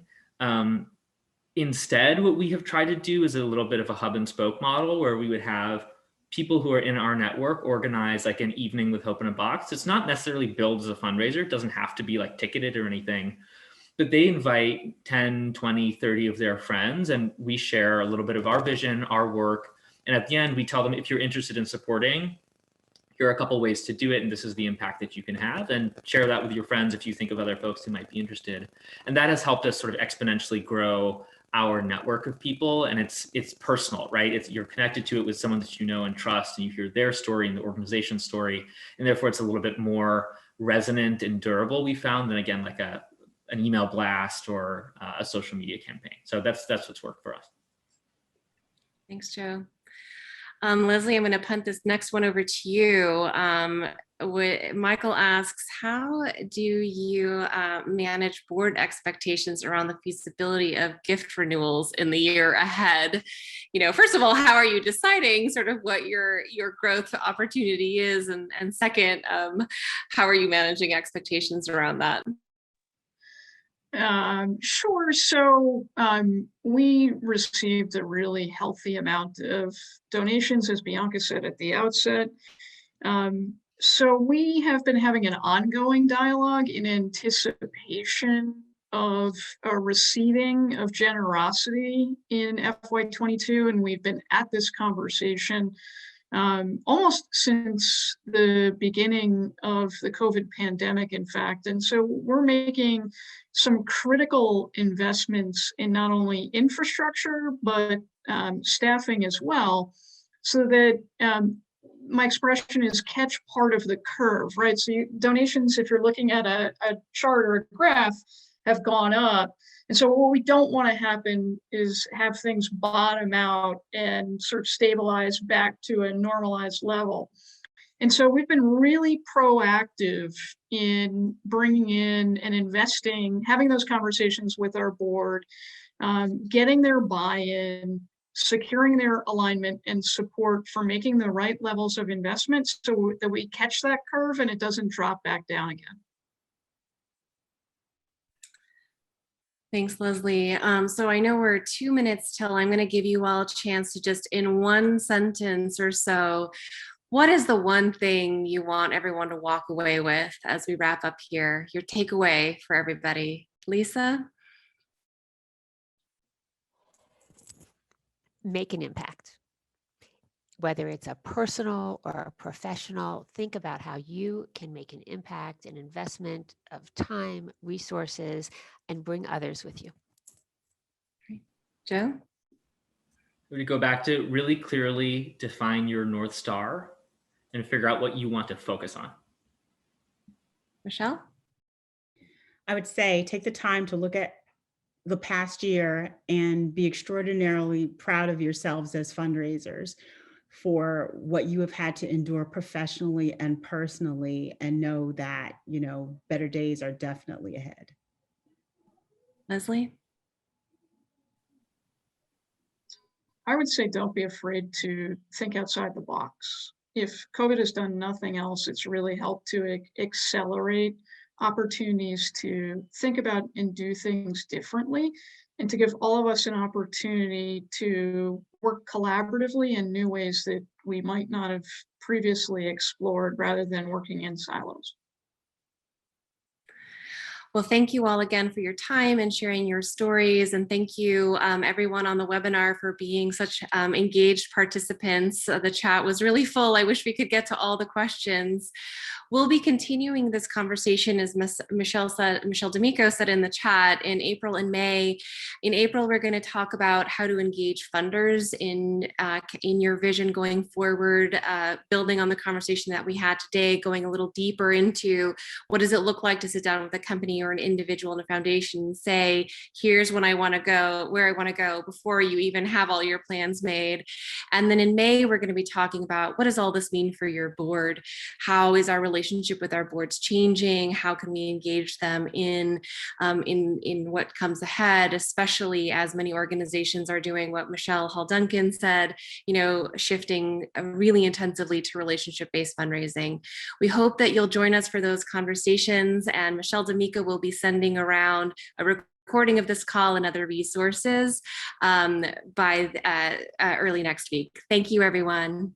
Instead, what we have tried to do is a little bit of a hub and spoke model where we would have people who are in our network organize like an evening with Hope in a Box. It's not necessarily billed as a fundraiser. It doesn't have to be like ticketed or anything, but they invite 10, 20, 30 of their friends, and we share a little bit of our vision, our work. And at the end, we tell them, if you're interested in supporting, here are a couple ways to do it, and this is the impact that you can have, and share that with your friends if you think of other folks who might be interested. And that has helped us sort of exponentially grow our network of people, and it's personal, right? You're connected to it with someone that you know and trust, and you hear their story and the organization's story, and therefore it's a little bit more resonant and durable, we found, than again like an email blast or a social media campaign. So that's what's worked for us. Thanks, Joe. Leslie, I'm going to punt this next one over to you. Michael asks, how do you manage board expectations around the feasibility of gift renewals in the year ahead? You know, first of all, how are you deciding sort of what your growth opportunity is? And second, how are you managing expectations around that? Sure. So we received a really healthy amount of donations, as Bianca said at the outset. So we have been having an ongoing dialogue in anticipation of a receiving of generosity in FY22, and we've been at this conversation almost since the beginning of the COVID pandemic, in fact. And so we're making some critical investments in not only infrastructure, but staffing as well, so that my expression is catch part of the curve, right? So donations, if you're looking at a chart or a graph, have gone up. And so what we don't want to happen is have things bottom out and sort of stabilize back to a normalized level. And so we've been really proactive in bringing in and investing, having those conversations with our board, getting their buy-in, securing their alignment and support for making the right levels of investments so that we catch that curve and it doesn't drop back down again. Thanks, Leslie. So I know we're 2 minutes till. I'm going to give you all a chance to just in one sentence or so, what is the one thing you want everyone to walk away with as we wrap up here? Your takeaway for everybody. Lisa? Make an impact. Whether it's a personal or a professional, think about how you can make an impact, an investment of time, resources, and bring others with you. Joe? We're going to go back to really clearly define your North Star and figure out what you want to focus on. Michele? I would say take the time to look at the past year and be extraordinarily proud of yourselves as fundraisers for what you have had to endure professionally and personally, and know that, you know, better days are definitely ahead. Leslie? I would say don't be afraid to think outside the box. If COVID has done nothing else, it's really helped to accelerate opportunities to think about and do things differently, and to give all of us an opportunity to work collaboratively in new ways that we might not have previously explored, rather than working in silos. Well, thank you all again for your time and sharing your stories. And thank you everyone on the webinar for being such engaged participants. The chat was really full. I wish we could get to all the questions. We'll be continuing this conversation, as Michele D'Amico said in the chat, in April and May. In April, we're going to talk about how to engage funders in your vision going forward, building on the conversation that we had today, going a little deeper into what does it look like to sit down with a company company or an individual in a foundation say, here's when I want to go, where I want to go before you even have all your plans made. And then in May, we're going to be talking about what does all this mean for your board? How is our relationship with our boards changing? How can we engage them in what comes ahead, especially as many organizations are doing what Michele Hall-Duncan said, shifting really intensively to relationship-based fundraising. We hope that you'll join us for those conversations, and Michele D'Amico will be sending around a recording of this call and other resources by early next week. Thank you, everyone.